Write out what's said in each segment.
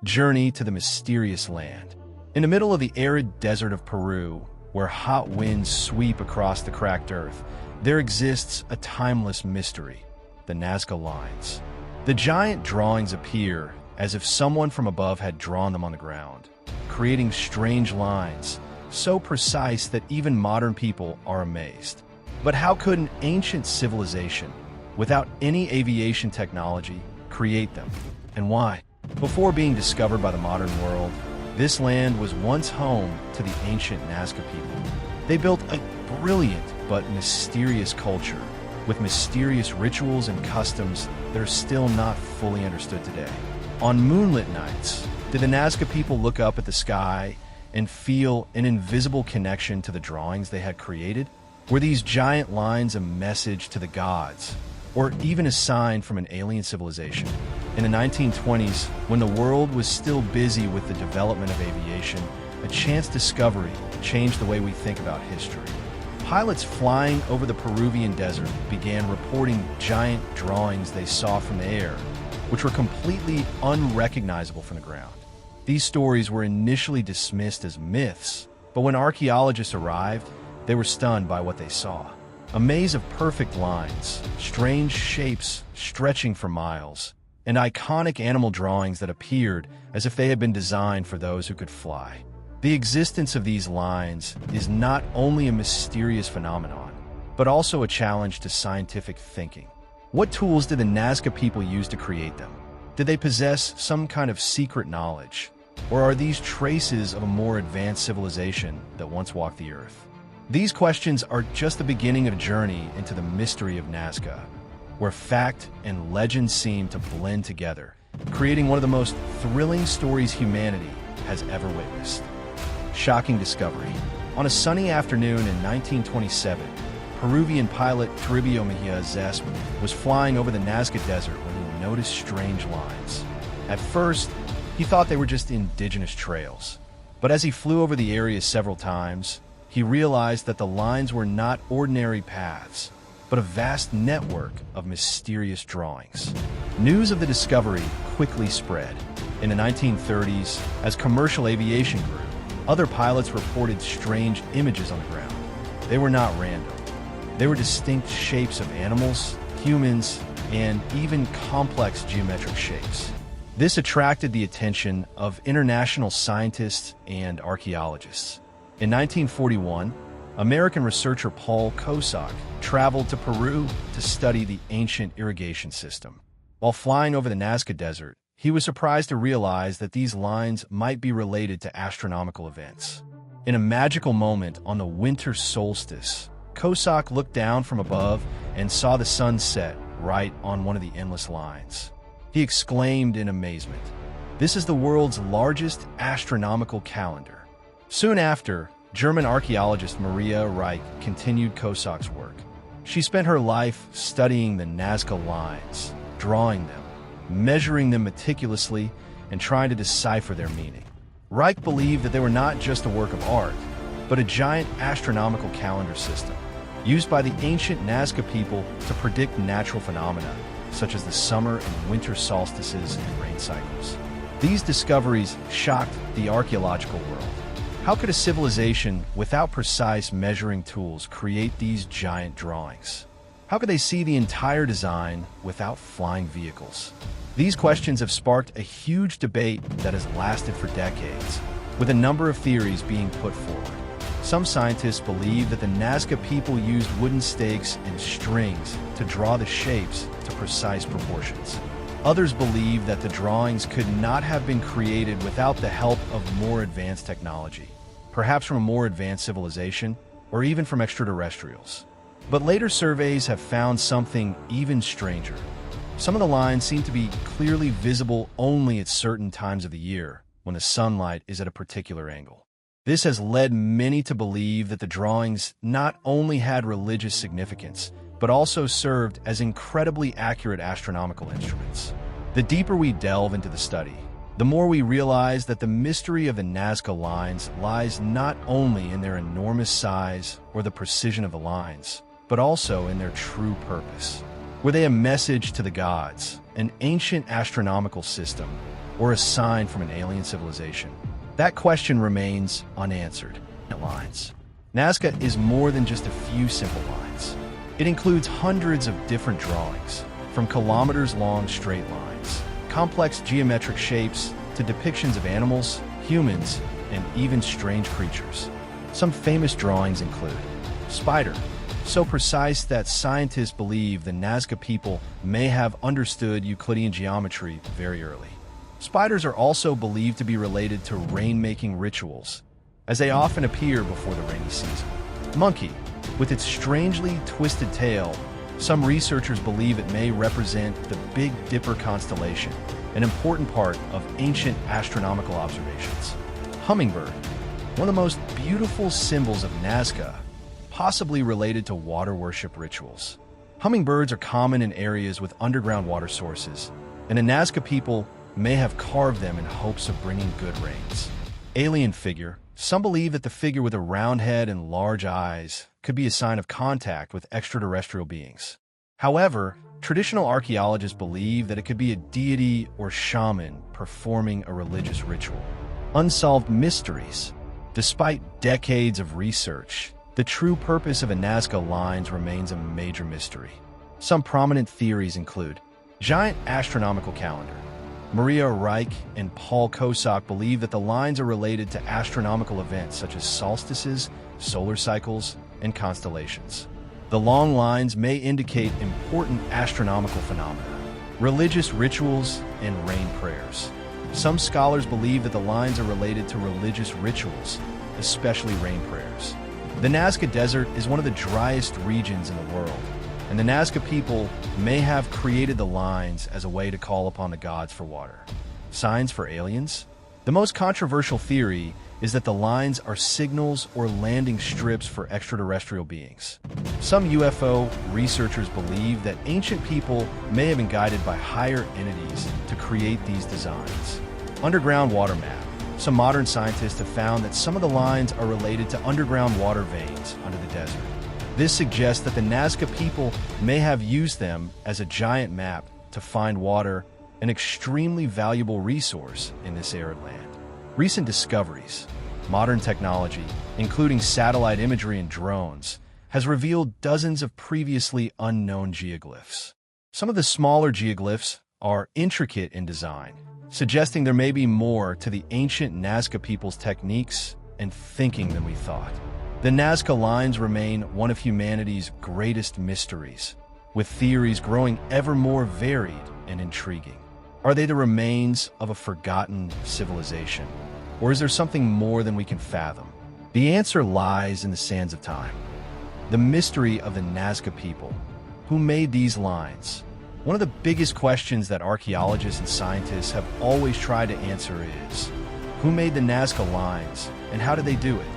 Journey to the mysterious land. In the middle of the arid desert of Peru, where hot winds sweep across the cracked earth, there exists a timeless mystery, the Nazca Lines. The giant drawings appear as if someone from above had drawn them on the ground, creating strange lines, so precise that even modern people are amazed. But how could an ancient civilization, without any aviation technology, create them? And why? Before being discovered by the modern world, this land was once home to the ancient Nazca people. They built a brilliant but mysterious culture, with mysterious rituals and customs that are still not fully understood today. On moonlit nights, did the Nazca people look up at the sky and feel an invisible connection to the drawings they had created? Were these giant lines a message to the gods, or even a sign from an alien civilization? In the 1920s, when the world was still busy with the development of aviation, a chance discovery changed the way we think about history. Pilots flying over the Peruvian desert began reporting giant drawings they saw from the air, which were completely unrecognizable from the ground. These stories were initially dismissed as myths, but when archaeologists arrived, they were stunned by what they saw. A maze of perfect lines, strange shapes stretching for miles, and iconic animal drawings that appeared as if they had been designed for those who could fly. The existence of these lines is not only a mysterious phenomenon, but also a challenge to scientific thinking. What tools did the Nazca people use to create them? Did they possess some kind of secret knowledge? Or are these traces of a more advanced civilization that once walked the earth? These questions are just the beginning of a journey into the mystery of Nazca, where fact and legend seem to blend together, creating one of the most thrilling stories humanity has ever witnessed. Shocking discovery. On a sunny afternoon in 1927, Peruvian pilot Peruvian was flying over the Nazca Desert when he noticed strange lines. At first, he thought they were just indigenous trails, but as he flew over the area several times, he realized that the lines were not ordinary paths, but a vast network of mysterious drawings. News of the discovery quickly spread. In the 1930s, as commercial aviation grew, other pilots reported strange images on the ground. They were not random. They were distinct shapes of animals, humans, and even complex geometric shapes. This attracted the attention of international scientists and archaeologists. In 1941, American researcher Paul Kosak traveled to Peru to study the ancient irrigation system. While flying over the Nazca Desert, he was surprised to realize that these lines might be related to astronomical events. In a magical moment on the winter solstice, Kosak looked down from above and saw the sun set right on one of the endless lines. He exclaimed in amazement, "This is the world's largest astronomical calendar." Soon after, German archaeologist Maria Reich continued Kosak's work. She spent her life studying the Nazca Lines, drawing them, measuring them meticulously, and trying to decipher their meaning. Reich believed that they were not just a work of art, but a giant astronomical calendar system, used by the ancient Nazca people to predict natural phenomena, such as the summer and winter solstices and rain cycles. These discoveries shocked the archaeological world. How could a civilization without precise measuring tools create these giant drawings? How could they see the entire design without flying vehicles? These questions have sparked a huge debate that has lasted for decades, with a number of theories being put forward. Some scientists believe that the Nazca people used wooden stakes and strings to draw the shapes to precise proportions. Others believe that the drawings could not have been created without the help of more advanced technology, perhaps from a more advanced civilization, or even from extraterrestrials. But later surveys have found something even stranger. Some of the lines seem to be clearly visible only at certain times of the year, when the sunlight is at a particular angle. This has led many to believe that the drawings not only had religious significance, but also served as incredibly accurate astronomical instruments. The deeper we delve into the study, the more we realize that the mystery of the Nazca Lines lies not only in their enormous size or the precision of the lines, but also in their true purpose. Were they a message to the gods, an ancient astronomical system, or a sign from an alien civilization? That question remains unanswered. Lines. Nazca is more than just a few simple lines. It includes hundreds of different drawings, from kilometers-long straight lines, complex geometric shapes, to depictions of animals, humans, and even strange creatures. Some famous drawings include spider, so precise that scientists believe the Nazca people may have understood Euclidean geometry very early. Spiders are also believed to be related to rain-making rituals, as they often appear before the rainy season. Monkey, with its strangely twisted tail, some researchers believe it may represent the Big Dipper constellation, an important part of ancient astronomical observations. Hummingbird, one of the most beautiful symbols of Nazca, possibly related to water worship rituals. Hummingbirds are common in areas with underground water sources, and the Nazca people may have carved them in hopes of bringing good rains. Alien figure. Some believe that the figure with a round head and large eyes could be a sign of contact with extraterrestrial beings. However, traditional archaeologists believe that it could be a deity or shaman performing a religious ritual. Unsolved mysteries. Despite decades of research, the true purpose of a Nazca Lines remains a major mystery. Some prominent theories include giant astronomical calendar. Maria Reich and Paul Kosak believe that the lines are related to astronomical events such as solstices, solar cycles, and constellations. The long lines may indicate important astronomical phenomena, religious rituals, and rain prayers. Some scholars believe that the lines are related to religious rituals, especially rain prayers. The Nazca Desert is one of the driest regions in the world, and the Nazca people may have created the lines as a way to call upon the gods for water. Signs for aliens? The most controversial theory is that the lines are signals or landing strips for extraterrestrial beings. Some UFO researchers believe that ancient people may have been guided by higher entities to create these designs. Underground water map. Some modern scientists have found that some of the lines are related to underground water veins under the desert. This suggests that the Nazca people may have used them as a giant map to find water, an extremely valuable resource in this arid land. Recent discoveries, modern technology, including satellite imagery and drones, has revealed dozens of previously unknown geoglyphs. Some of the smaller geoglyphs are intricate in design, suggesting there may be more to the ancient Nazca people's techniques and thinking than we thought. The Nazca Lines remain one of humanity's greatest mysteries, with theories growing ever more varied and intriguing. Are they the remains of a forgotten civilization? Or is there something more than we can fathom? The answer lies in the sands of time. The mystery of the Nazca people. Who made these lines? One of the biggest questions that archaeologists and scientists have always tried to answer is, who made the Nazca Lines, and how did they do it?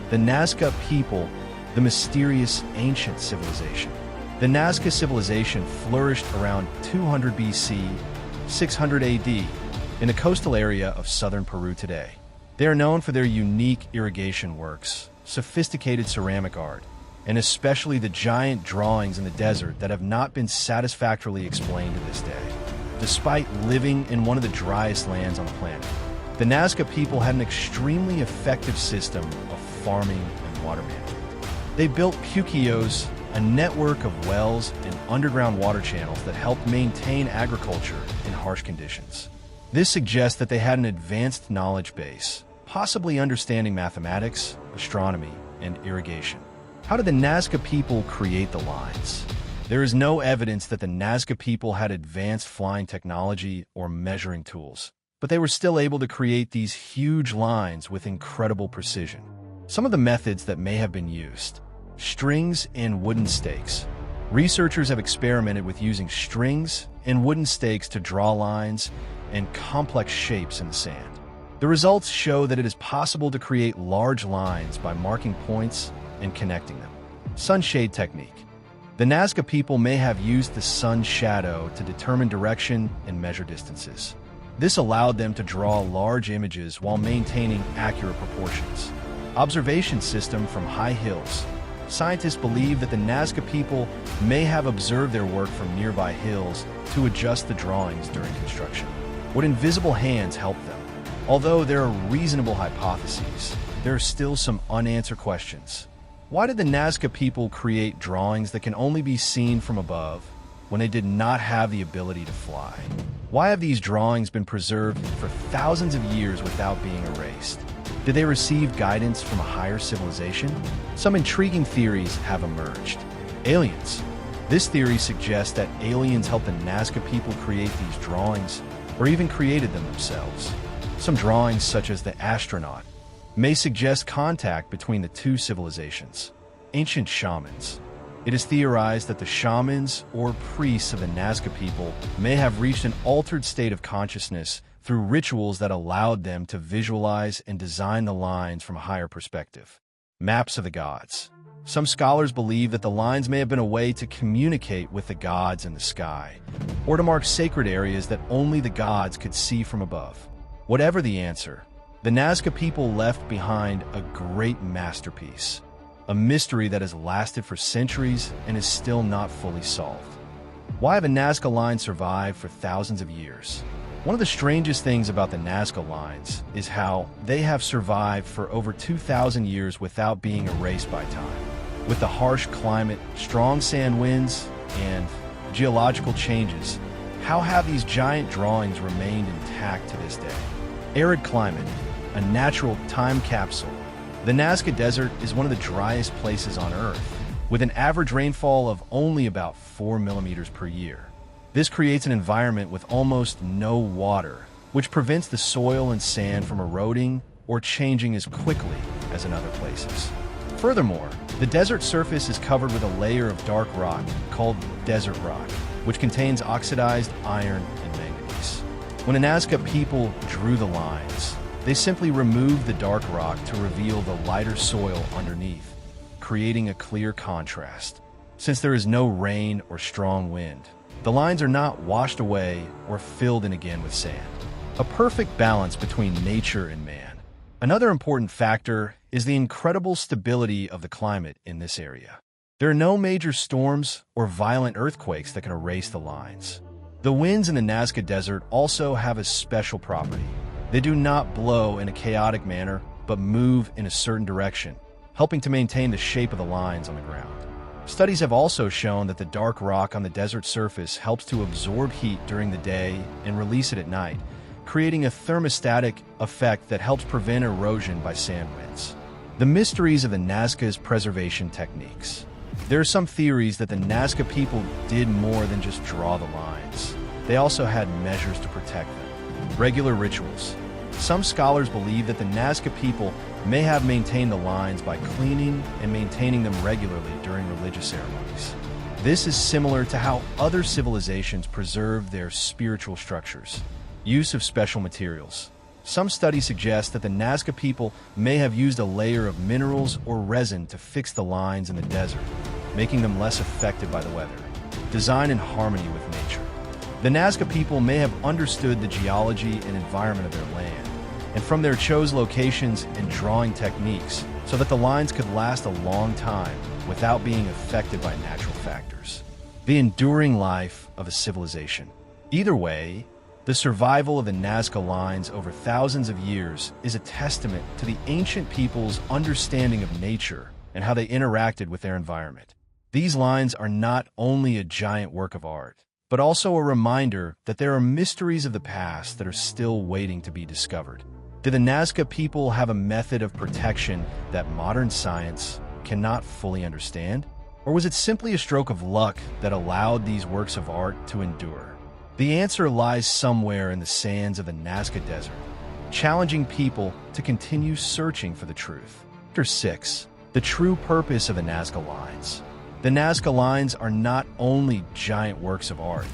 The Nazca people, the mysterious ancient civilization. The Nazca civilization flourished around 200 BC, 600 AD, in the coastal area of southern Peru today. They are known for their unique irrigation works, sophisticated ceramic art, and especially the giant drawings in the desert that have not been satisfactorily explained to this day. Despite living in one of the driest lands on the planet, the Nazca people had an extremely effective system of farming and water management. They built puquios, a network of wells and underground water channels that helped maintain agriculture in harsh conditions. This suggests that they had an advanced knowledge base, possibly understanding mathematics, astronomy, and irrigation. How did the Nazca people create the lines? There is no evidence that the Nazca people had advanced flying technology or measuring tools, but they were still able to create these huge lines with incredible precision. Some of the methods that may have been used: strings and wooden stakes. Researchers have experimented with using strings and wooden stakes to draw lines and complex shapes in the sand. The results show that it is possible to create large lines by marking points and connecting them. Sunshade technique. The Nazca people may have used the sun's shadow to determine direction and measure distances. This allowed them to draw large images while maintaining accurate proportions. Observation system from high hills. Scientists believe that the Nazca people may have observed their work from nearby hills to adjust the drawings during construction. Would invisible hands help them? Although there are reasonable hypotheses, there are still some unanswered questions. Why did the Nazca people create drawings that can only be seen from above when they did not have the ability to fly? Why have these drawings been preserved for thousands of years without being erased? Did they receive guidance from a higher civilization? Some intriguing theories have emerged. Aliens. This theory suggests that aliens helped the Nazca people create these drawings, or even created them themselves. Some drawings, such as the astronaut, may suggest contact between the two civilizations. Ancient shamans. It is theorized that the shamans or priests of the Nazca people may have reached an altered state of consciousness through rituals that allowed them to visualize and design the lines from a higher perspective. Maps of the gods. Some scholars believe that the lines may have been a way to communicate with the gods in the sky, or to mark sacred areas that only the gods could see from above. Whatever the answer, the Nazca people left behind a great masterpiece, a mystery that has lasted for centuries and is still not fully solved. Why have a Nazca line survived for thousands of years? One of the strangest things about the Nazca lines is how they have survived for over 2,000 years without being erased by time. With the harsh climate, strong sand winds, and geological changes, how have these giant drawings remained intact to this day? Arid climate, a natural time capsule. The Nazca Desert is one of the driest places on Earth, with an average rainfall of only about 4 millimeters per year. This creates an environment with almost no water, which prevents the soil and sand from eroding or changing as quickly as in other places. Furthermore, the desert surface is covered with a layer of dark rock called desert rock, which contains oxidized iron and manganese. When the Nazca people drew the lines, they simply removed the dark rock to reveal the lighter soil underneath, creating a clear contrast. Since there is no rain or strong wind, the lines are not washed away or filled in again with sand. A perfect balance between nature and man. Another important factor is the incredible stability of the climate in this area. There are no major storms or violent earthquakes that can erase the lines. The winds in the Nazca Desert also have a special property. They do not blow in a chaotic manner, but move in a certain direction, helping to maintain the shape of the lines on the ground. Studies have also shown that the dark rock on the desert surface helps to absorb heat during the day and release it at night, creating a thermostatic effect that helps prevent erosion by sand winds. The mysteries of the Nazca's preservation techniques. There are some theories that the Nazca people did more than just draw the lines. They also had measures to protect them. Regular rituals. Some scholars believe that the Nazca people may have maintained the lines by cleaning and maintaining them regularly during religious ceremonies. This is similar to how other civilizations preserve their spiritual structures. Use of special materials. Some studies suggest that the Nazca people may have used a layer of minerals or resin to fix the lines in the desert, making them less affected by the weather. Design in harmony with nature. The Nazca people may have understood the geology and environment of their land, and from there chose locations and drawing techniques so that the lines could last a long time without being affected by natural factors. The enduring life of a civilization. Either way, the survival of the Nazca lines over thousands of years is a testament to the ancient people's understanding of nature and how they interacted with their environment. These lines are not only a giant work of art, but also a reminder that there are mysteries of the past that are still waiting to be discovered. Did the Nazca people have a method of protection that modern science cannot fully understand? Or was it simply a stroke of luck that allowed these works of art to endure? The answer lies somewhere in the sands of the Nazca Desert, challenging people to continue searching for the truth. Chapter 6. The true purpose of the Nazca Lines. The Nazca Lines are not only giant works of art,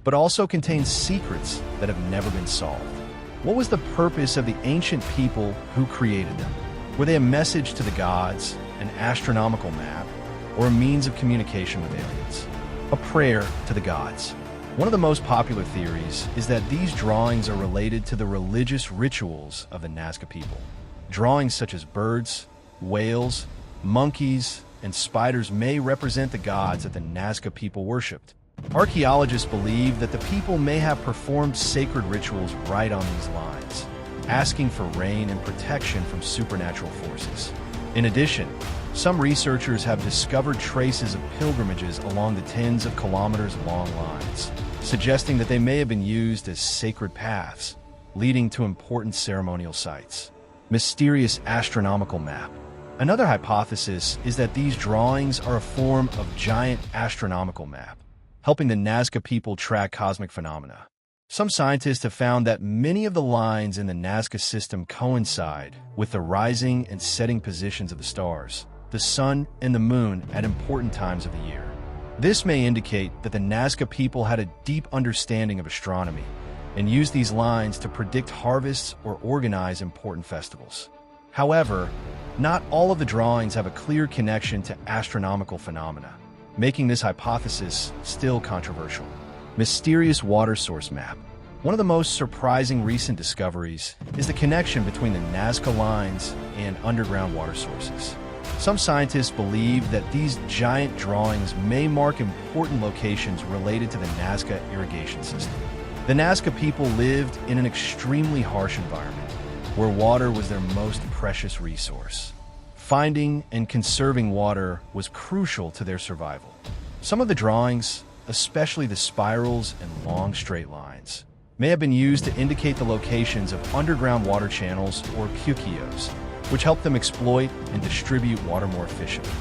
but also contain secrets that have never been solved. What was the purpose of the ancient people who created them? Were they a message to the gods, an astronomical map, or a means of communication with aliens? A prayer to the gods. One of the most popular theories is that these drawings are related to the religious rituals of the Nazca people. Drawings such as birds, whales, monkeys, and spiders may represent the gods that the Nazca people worshipped. Archaeologists believe that the people may have performed sacred rituals right on these lines, asking for rain and protection from supernatural forces. In addition, some researchers have discovered traces of pilgrimages along the tens of kilometers long lines, suggesting that they may have been used as sacred paths, leading to important ceremonial sites. Mysterious astronomical map. Another hypothesis is that these drawings are a form of giant astronomical map, helping the Nazca people track cosmic phenomena. Some scientists have found that many of the lines in the Nazca system coincide with the rising and setting positions of the stars, the sun, and the moon at important times of the year. This may indicate that the Nazca people had a deep understanding of astronomy and used these lines to predict harvests or organize important festivals. However, not all of the drawings have a clear connection to astronomical phenomena, making this hypothesis still controversial. Mysterious water source map. One of the most surprising recent discoveries is the connection between the Nazca Lines and underground water sources. Some scientists believe that these giant drawings may mark important locations related to the Nazca irrigation system. The Nazca people lived in an extremely harsh environment, where water was their most precious resource. Finding and conserving water was crucial to their survival. Some of the drawings, especially the spirals and long straight lines, may have been used to indicate the locations of underground water channels or puquios, which help them exploit and distribute water more efficiently.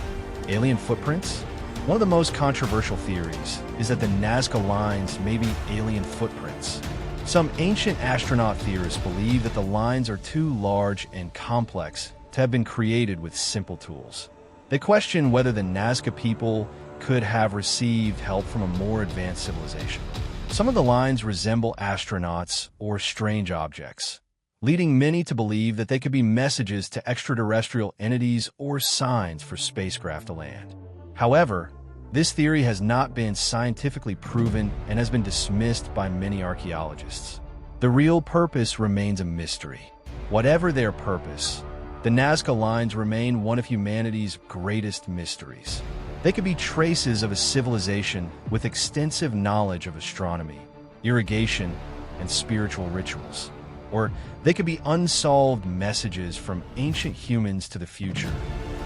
Alien footprints? One of the most controversial theories is that the Nazca Lines may be alien footprints. Some ancient astronaut theorists believe that the lines are too large and complex to have been created with simple tools. They question whether the Nazca people could have received help from a more advanced civilization. Some of the lines resemble astronauts or strange objects, leading many to believe that they could be messages to extraterrestrial entities or signs for spacecraft to land. However, this theory has not been scientifically proven and has been dismissed by many archaeologists. The real purpose remains a mystery. Whatever their purpose, the Nazca Lines remain one of humanity's greatest mysteries. They could be traces of a civilization with extensive knowledge of astronomy, irrigation, and spiritual rituals. Or they could be unsolved messages from ancient humans to the future.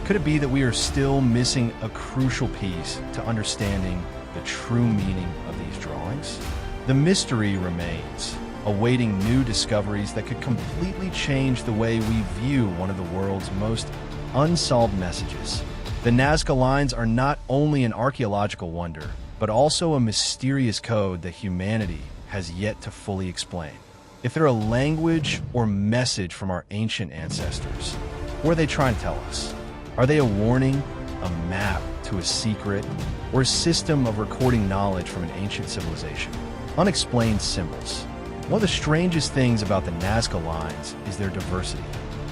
Could it be that we are still missing a crucial piece to understanding the true meaning of these drawings? The mystery remains, awaiting new discoveries that could completely change the way we view one of the world's most unsolved messages. The Nazca Lines are not only an archaeological wonder, but also a mysterious code that humanity has yet to fully explain. If they're a language or message from our ancient ancestors, what are they trying to tell us? Are they a warning, a map to a secret, or a system of recording knowledge from an ancient civilization? Unexplained symbols. One of the strangest things about the Nazca Lines is their diversity.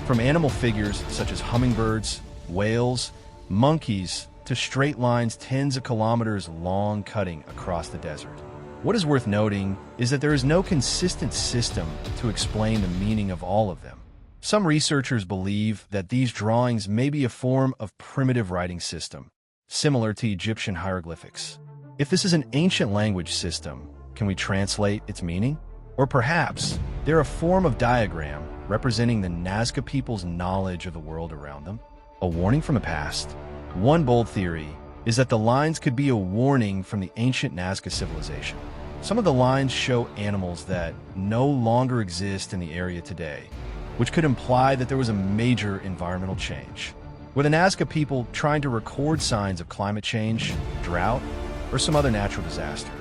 From animal figures such as hummingbirds, whales, monkeys, to straight lines tens of kilometers long cutting across the desert. What is worth noting is that there is no consistent system to explain the meaning of all of them. Some researchers believe that these drawings may be a form of primitive writing system, similar to Egyptian hieroglyphics. If this is an ancient language system, can we translate its meaning? Or perhaps they're a form of diagram representing the Nazca people's knowledge of the world around them? A warning from the past? One bold theory is that the lines could be a warning from the ancient Nazca civilization. Some of the lines show animals that no longer exist in the area today, which could imply that there was a major environmental change. Were the Nazca people trying to record signs of climate change, drought, or some other natural disaster?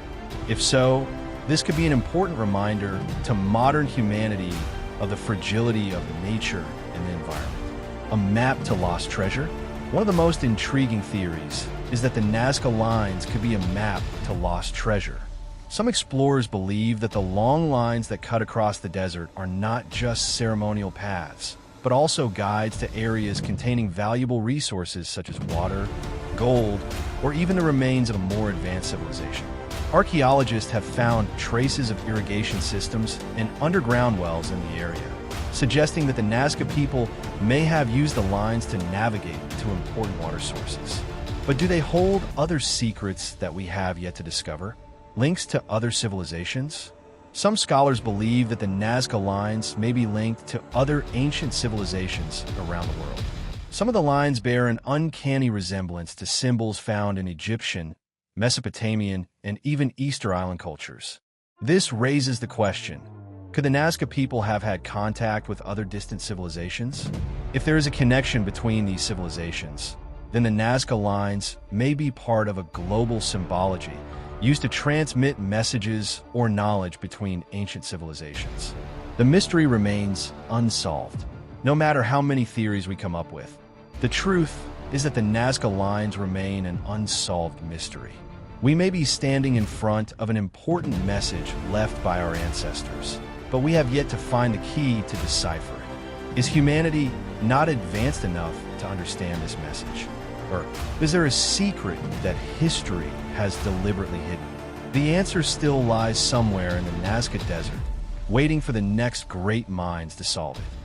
If so, this could be an important reminder to modern humanity of the fragility of nature and the environment. A map to lost treasure? One of the most intriguing theories is that the Nazca Lines could be a map to lost treasure. Some explorers believe that the long lines that cut across the desert are not just ceremonial paths, but also guides to areas containing valuable resources such as water, gold, or even the remains of a more advanced civilization. Archaeologists have found traces of irrigation systems and underground wells in the area, suggesting that the Nazca people may have used the lines to navigate to important water sources. But do they hold other secrets that we have yet to discover? Links to other civilizations? Some scholars believe that the Nazca Lines may be linked to other ancient civilizations around the world. Some of the lines bear an uncanny resemblance to symbols found in Egyptian, Mesopotamian, and even Easter Island cultures. This raises the question, could the Nazca people have had contact with other distant civilizations? If there is a connection between these civilizations, then the Nazca Lines may be part of a global symbology used to transmit messages or knowledge between ancient civilizations. The mystery remains unsolved, no matter how many theories we come up with. The truth is that the Nazca Lines remain an unsolved mystery. We may be standing in front of an important message left by our ancestors, but we have yet to find the key to decipher it. Is humanity not advanced enough to understand this message? Or is there a secret that history has deliberately hidden? The answer still lies somewhere in the Nazca Desert, waiting for the next great minds to solve it.